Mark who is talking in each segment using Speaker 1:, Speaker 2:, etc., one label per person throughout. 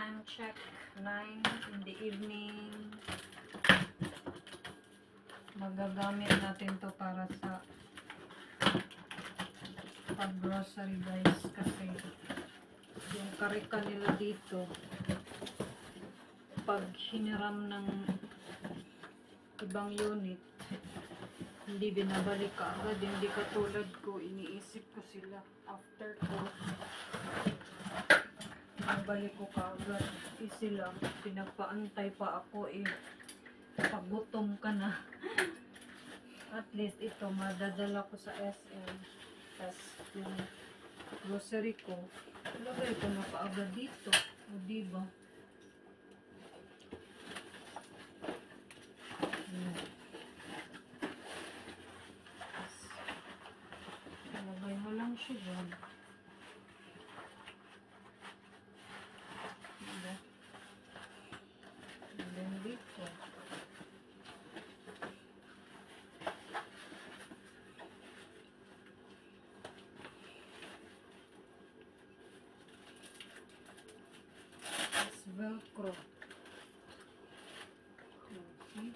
Speaker 1: time check, 9 in the evening. Magagamit natin to para sa pag-grocery guys, kasi yung karika nila dito, pag hiniram ng ibang unit, hindi binabalik ka agad, hindi katulad ko, iniisip ko sila after ko, binabalik ko kaagad. Sila, pinagpaantay pa ako pag gutom ka na. At least ito, madadala ko sa SM. Tapos yung grocery ko, lagay ko na kaagad dito. O diba? Lagay mo lang siya dyan. Diba? And then dito. It's Velcro. Okay.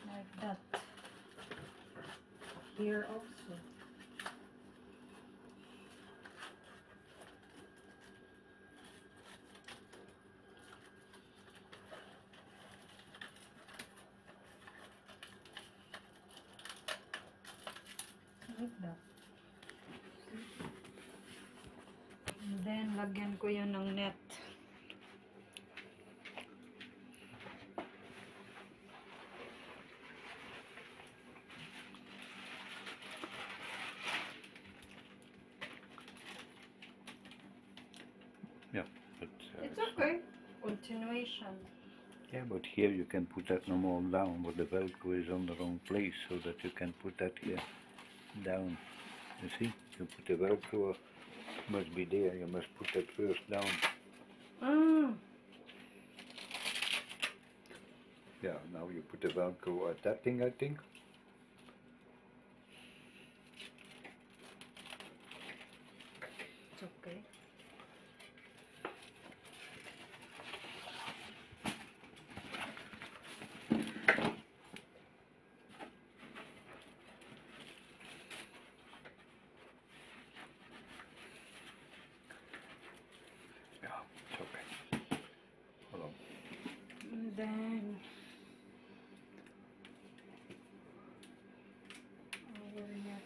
Speaker 1: Like that. Here also. Like that. And then, lagyan ko yan ng net.
Speaker 2: Yeah, but
Speaker 1: It's okay. Continuation.
Speaker 2: yeah, but here you can put that normal down, but the Velcro is on the wrong place, so that you can put that here down. You see, you put the Velcro must be there. You must put that first down. Yeah, now you put the Velcro at that thing, I think.
Speaker 1: It's okay.
Speaker 2: Yeah, it's okay. Hold on.
Speaker 1: And then our net.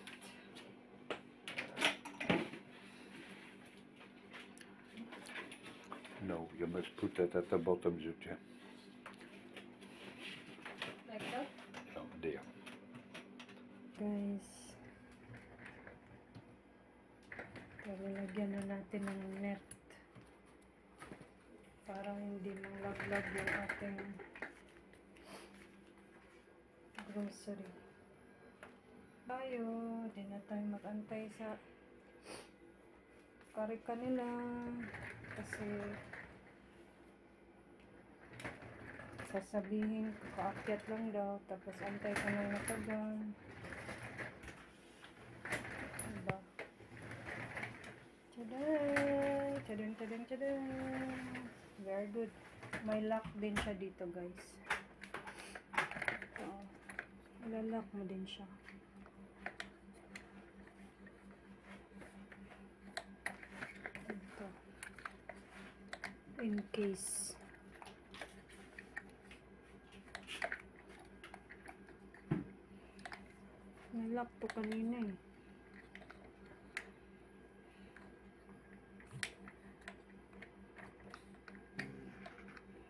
Speaker 2: No, you must put that at the bottom, Zutje.
Speaker 1: Like that?
Speaker 2: No, there.
Speaker 1: Guys, lalagyan na natin ng net para hindi manglaglag yung ating grocery. Tayo, di na tayo mag-antay sa karika nila kasi sasabihin kaakyat lang daw tapos antay ka ng matagal. Diba? Tadaan! Tadaan, tadaan, tadaan! Very good. May lock din siya dito, guys. Oo. Ilalock mo din siya. Ito. In case. Nalock to kanina eh.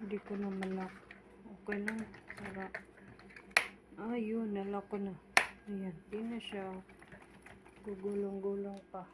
Speaker 1: Hindi ko na malak. Okay lang. Para. Ayun, nalak ko na. Ayan. Di na siya gugulong-gulong pa.